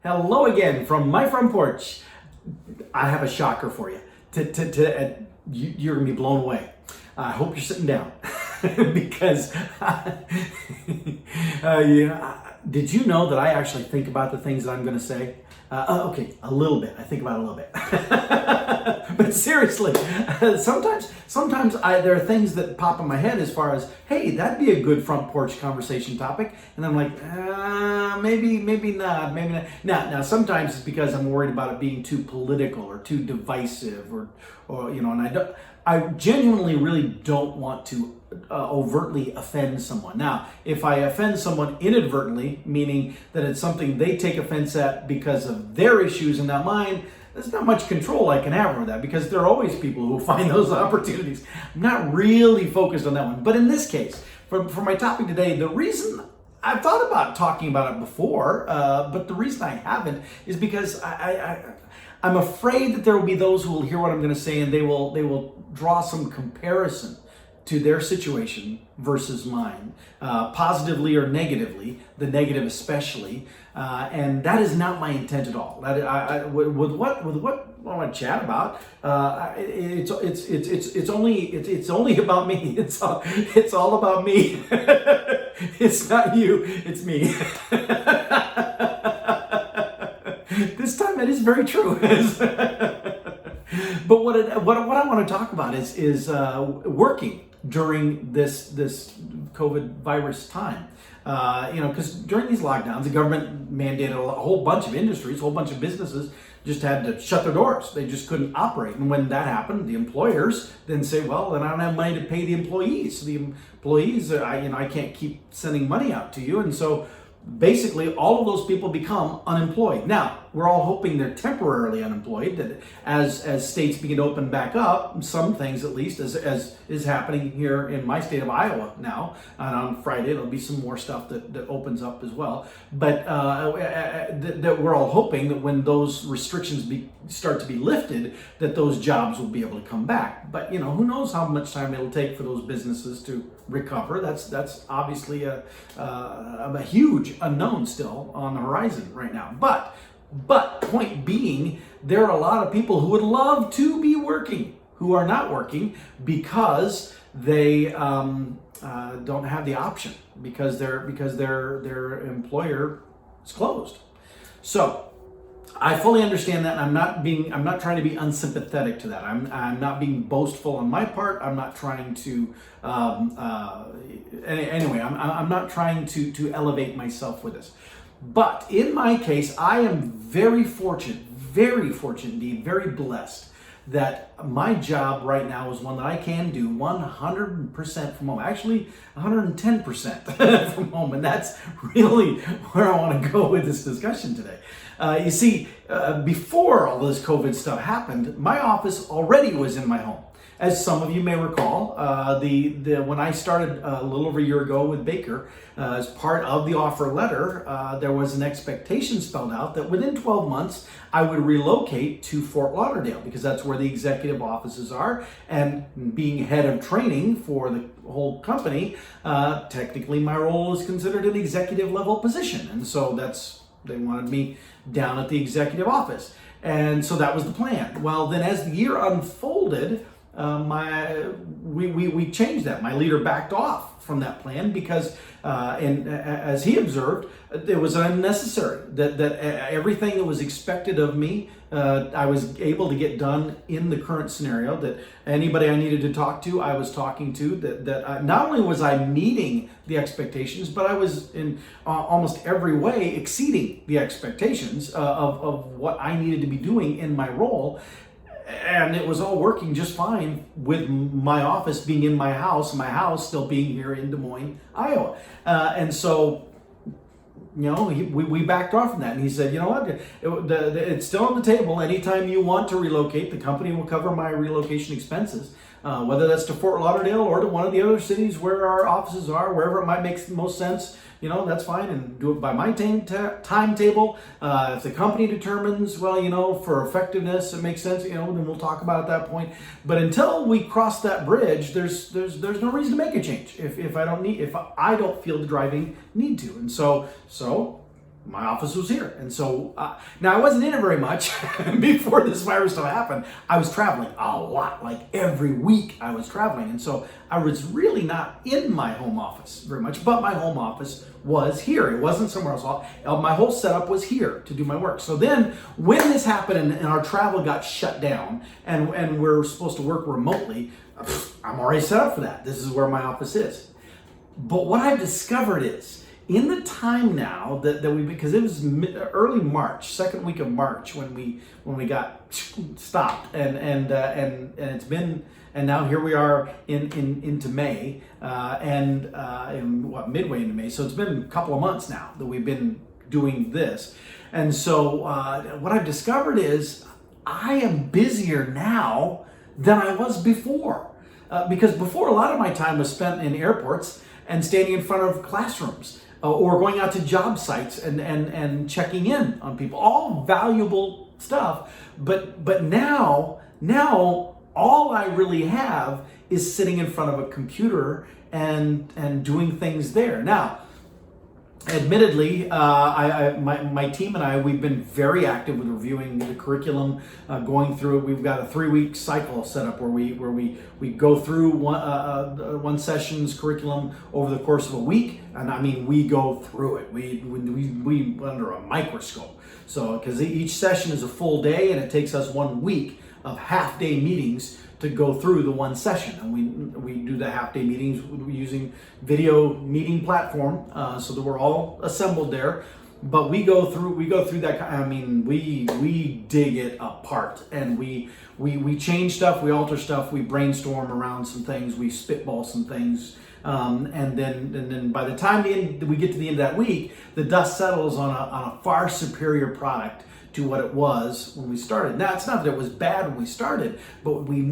Hello again from my front porch. I have a shocker for you. You're gonna be blown away. I hope you're sitting down because did you know that I actually think about the things that I'm gonna say? Okay, a little bit. I think about it a little bit. But seriously, sometimes there are things that pop in my head as far as, hey, that'd be a good front porch conversation topic, and I'm like, maybe not. Now, sometimes it's because I'm worried about it being too political or too divisive, or and I genuinely really don't want to overtly offend someone. Now, if I offend someone inadvertently, meaning that it's something they take offense at because of their issues and not mine, there's not much control I can have over that, because there are always people who find those opportunities. I'm not really focused on that one. But in this case, for my topic today, the reason I've thought about talking about it before, but the reason I haven't is because I'm afraid that there will be those who will hear what I'm going to say, and they will draw some comparison to their situation versus mine, positively or negatively, the negative especially, and that is not my intent at all. With what I want to chat about, it's only about me. It's all about me. It's not you. It's me. This time it is very true. But what I want to talk about is working during this COVID virus time. Because during these lockdowns, the government mandated a whole bunch of industries, a whole bunch of businesses just had to shut their doors. They just couldn't operate. And when that happened, the employers then say, well, then I don't have money to pay the employees. So the employees, I can't keep sending money out to you. And so basically all of those people become unemployed. Now, we're all hoping they're temporarily unemployed, that as states begin to open back up, some things at least, as is happening here in my state of Iowa now, and on Friday there'll be some more stuff that opens up as well. But that we're all hoping that when those restrictions start to be lifted, that those jobs will be able to come back. But who knows how much time it'll take for those businesses to recover. That's obviously a huge unknown still on the horizon right now. But point being, there are a lot of people who would love to be working who are not working because they don't have the option, because their employer is closed. So I fully understand that, and I'm not trying to be unsympathetic to that. I'm not being boastful on my part. I'm not trying to anyway. I'm not trying to elevate myself with this. But in my case, I am very fortunate indeed, very blessed that my job right now is one that I can do 100% from home. Actually, 110% from home, and that's really where I want to go with this discussion today. You see, before all this COVID stuff happened, my office already was in my home. As some of you may recall, when I started a little over a year ago with Baker, as part of the offer letter, there was an expectation spelled out that within 12 months, I would relocate to Fort Lauderdale, because that's where the executive offices are. And being head of training for the whole company, technically my role is considered an executive level position. And so they wanted me down at the executive office. And so that was the plan. Well, then as the year unfolded, we changed that. My leader backed off from that plan because, and as he observed, it was unnecessary. That everything that was expected of me, I was able to get done in the current scenario. That anybody I needed to talk to, I was talking to. That not only was I meeting the expectations, but I was in almost every way exceeding the expectations of what I needed to be doing in my role. And it was all working just fine with my office being in my house still being here in Des Moines, Iowa. And so, we backed off from that. And he said, you know what, it's still on the table. Anytime you want to relocate, the company will cover my relocation expenses. Whether that's to Fort Lauderdale or to one of the other cities where our offices are, wherever it might make the most sense, that's fine, and do it by my timetable. If the company determines, well, for effectiveness, it makes sense, then we'll talk about it at that point. But until we cross that bridge, there's no reason to make a change if I don't feel the driving need to. And so my office was here. And so now I wasn't in it very much before this virus stuff happened. I was traveling a lot, like every week I was traveling. And so I was really not in my home office very much, but my home office was here. It wasn't somewhere else. My whole setup was here to do my work. So then when this happened and our travel got shut down and we're supposed to work remotely, I'm already set up for that. This is where my office is. But what I've discovered is, in the time now that we, because it was early March, second week of March when we got stopped, and it's been, and now here we are into May, midway into May. So it's been a couple of months now that we've been doing this, and so what I've discovered is I am busier now than I was before, because before a lot of my time was spent in airports and standing in front of classrooms. Or going out to job sites and checking in on people, all valuable stuff. But now all I really have is sitting in front of a computer and doing things there. Now, admittedly, my team and I, we've been very active with reviewing the curriculum, going through it. We've got a 3-week cycle set up where we go through one session's curriculum over the course of a week, and I mean we go through it. We under a microscope. So because each session is a full day, and it takes us 1 week of half-day meetings to go through the one session, and we do the half-day meetings using video meeting platform, so that we're all assembled there. But we go through that. I mean, we dig it apart, and we change stuff, we alter stuff, we brainstorm around some things, we spitball some things, and then by the time we get to the end of that week, the dust settles on a far superior product to what it was when we started. Now, it's not that it was bad when we started, but we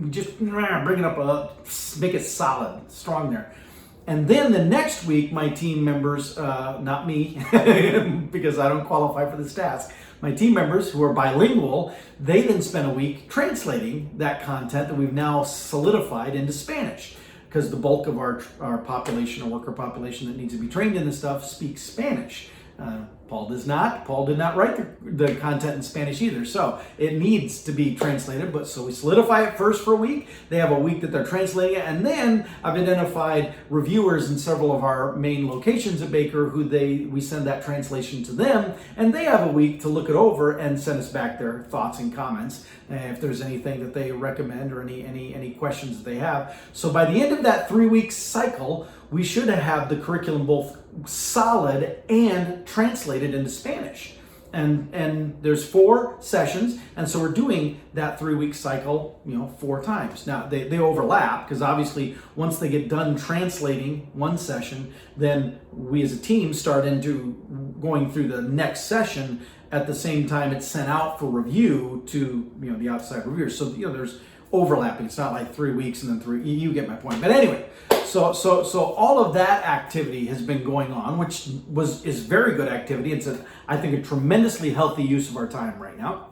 just bring it up, make it solid, strong there. And then the next week, my team members, not me, because I don't qualify for this task, my team members who are bilingual, they then spend a week translating that content that we've now solidified into Spanish, because the bulk of our population, our worker population that needs to be trained in this stuff, speaks Spanish. Paul does not. Paul did not write the content in Spanish either, so it needs to be translated. But so we solidify it first for a week. They have a week that they're translating it, and then I've identified reviewers in several of our main locations at Baker who we send that translation to them, and they have a week to look it over and send us back their thoughts and comments, if there's anything that they recommend or any questions that they have. So by the end of that 3-week cycle, we should have the curriculum both solid and translated into Spanish. And there's 4 sessions, and so we're doing that 3-week cycle, 4 times. Now they overlap, because obviously once they get done translating one session, then we as a team start into going through the next session at the same time it's sent out for review to the outside reviewers. So there's overlapping. It's not like 3 weeks and then 3. You get my point. But anyway, so all of that activity has been going on, which is very good activity. It's I think a tremendously healthy use of our time right now.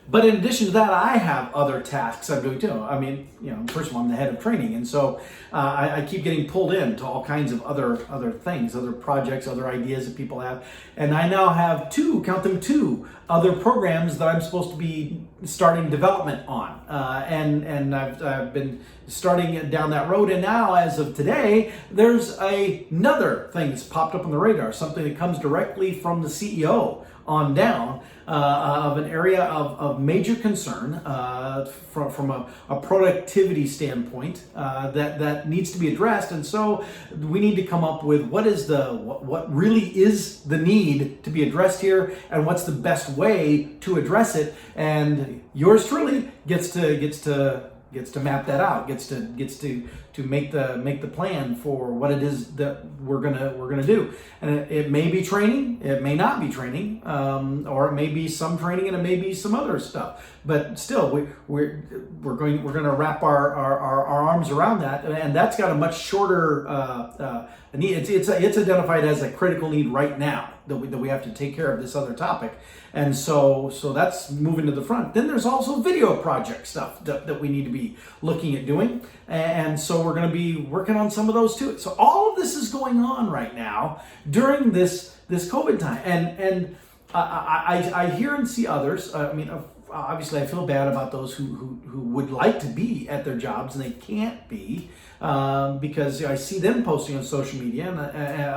But in addition to that, I have other tasks I'm doing too. I mean, first of all, I'm the head of training, and so I keep getting pulled into all kinds of other things, other projects, other ideas that people have. And I now have 2 other programs that I'm supposed to be starting development on. And I've been starting down that road. And now, as of today, there's another thing that's popped up on the radar, something that comes directly from the CEO on down, of an area of major concern from a productivity standpoint that needs to be addressed. And so we need to come up with what really is the need to be addressed here, and what's the best way to address it. And yours truly gets to map that out, gets to make the plan for what it is that we're gonna do. And it may be training, it may not be training, or it may be some training and it may be some other stuff. But still, we're gonna wrap our arms around that, and that's got a much shorter need. It's identified as a critical need right now that we have to take care of this other topic. And so that's moving to the front. Then there's also video project stuff that we need to be looking at doing. And so so we're going to be working on some of those too. So all of this is going on right now during this COVID time, and I hear and see others. I mean, obviously, I feel bad about those who would like to be at their jobs and they can't be, because I see them posting on social media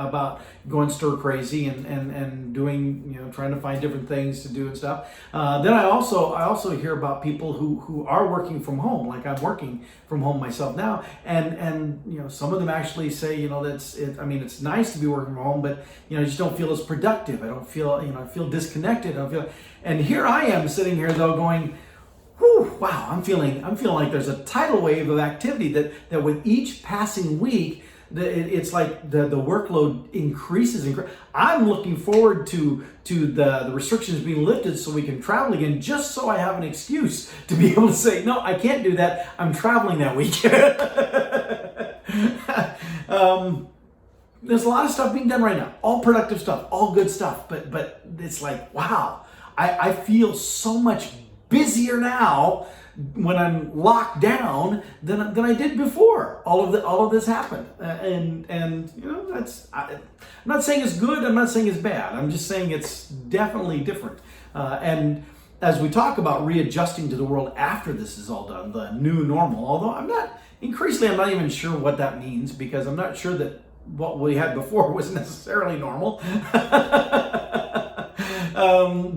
about going stir crazy and doing, trying to find different things to do and stuff. Then I also hear about people who are working from home, like I'm working from home myself now, and some of them actually say, it's nice to be working from home, but I just don't feel as productive. I don't feel, I feel disconnected. I don't feel, and here I am sitting here though going, whew, wow, I'm feeling like there's a tidal wave of activity that with each passing week, it's like the workload increases. I'm looking forward to the restrictions being lifted so we can travel again, just so I have an excuse to be able to say, no, I can't do that. I'm traveling that week. There's a lot of stuff being done right now, all productive stuff, all good stuff, but it's like, wow, I feel so much busier now when I'm locked down than I did before all of this happened. And that's, I'm not saying it's good, I'm not saying it's bad. I'm just saying it's definitely different. And as we talk about readjusting to the world after this is all done, the new normal, although I'm not even sure what that means, because I'm not sure that what we had before was necessarily normal.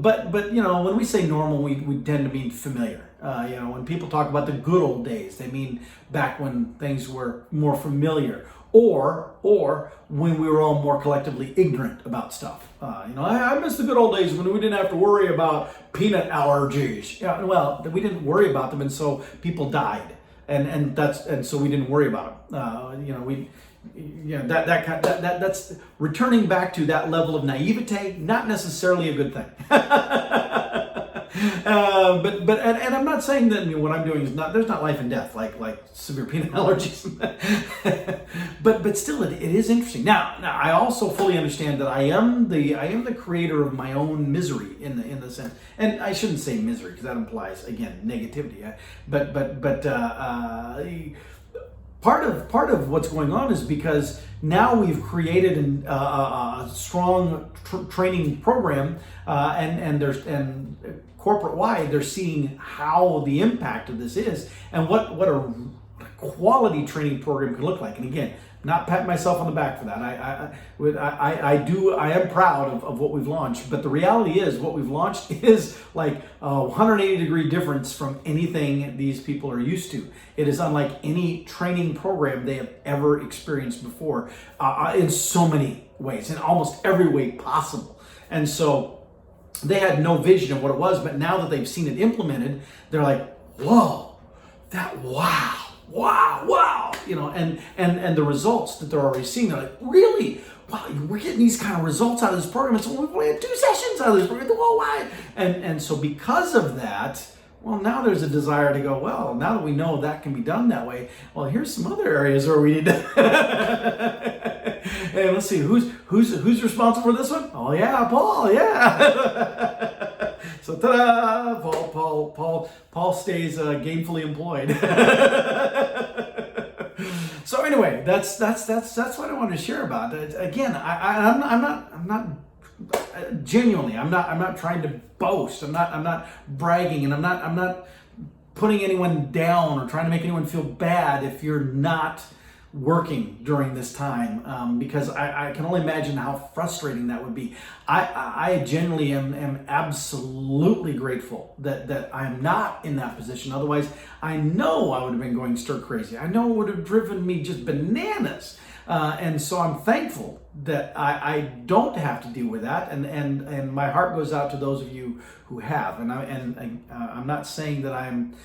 But when we say normal, we tend to mean familiar. When people talk about the good old days, they mean back when things were more familiar, or when we were all more collectively ignorant about stuff. I miss the good old days when we didn't have to worry about peanut allergies. Well, we didn't worry about them, and so people died, and so we didn't worry about them. That's returning back to that level of naivete, not necessarily a good thing. But I'm not saying that what I'm doing is there's not life and death like severe peanut allergies. but still it is interesting. Now I also fully understand that I am the creator of my own misery in the sense, and I shouldn't say misery because that implies again negativity. But Part of what's going on is because now we've created a strong training program, and corporate wide they're seeing how the impact of this is and what a quality training program can look like. And again, not patting myself on the back for that. I am proud of what we've launched, but the reality is what we've launched is like a 180-degree difference from anything these people are used to. It is unlike any training program they have ever experienced before, in so many ways, in almost every way possible. And so they had no vision of what it was, but now that they've seen it implemented, they're like, whoa, wow, and the results that they're already seeing, they're like, really? Wow, we're getting these kind of results out of this program. And so we've only had 2 sessions out of this program. Whoa, why? And so because of that, well, now there's a desire to go, well, now that we know that can be done that way, well, here's some other areas where we need to. Hey, let's see, who's responsible for this one? Oh yeah, Paul, yeah. So ta-da! Paul stays gainfully employed. So anyway, that's what I wanted to share about. Again, I'm not genuinely. I'm not trying to boast. I'm not bragging, and I'm not putting anyone down or trying to make anyone feel bad if you're not working during this time, because I can only imagine how frustrating that would be. I genuinely am absolutely grateful that I'm not in that position. Otherwise, I know I would have been going stir crazy. I know it would have driven me just bananas. And so I'm thankful that I don't have to deal with that, and my heart goes out to those of you who have. And I'm not saying that I'm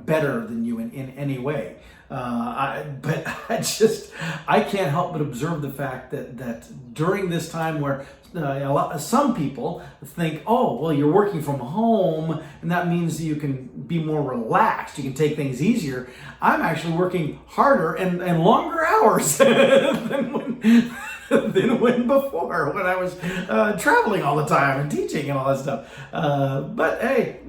better than you in any way. But I can't help but observe the fact that during this time where some people think, oh, well, you're working from home and that means you can be more relaxed, you can take things easier. I'm actually working harder and longer hours than when before, when I was traveling all the time and teaching and all that stuff. But hey,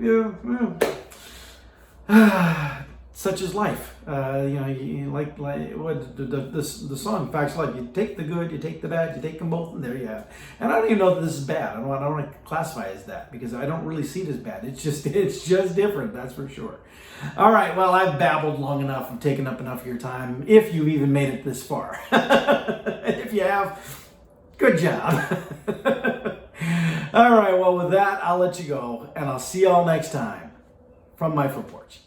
such is life. Like what the song Facts of Life. You take the good, you take the bad, you take them both, and there you have. And I don't even know that this is bad. I don't want to classify it as that because I don't really see it as bad. It's just different. That's for sure. All right. Well, I've babbled long enough. I've taken up enough of your time. If you've even made it this far, if you have, good job. All right. Well, with that, I'll let you go, and I'll see y'all next time from my front porch.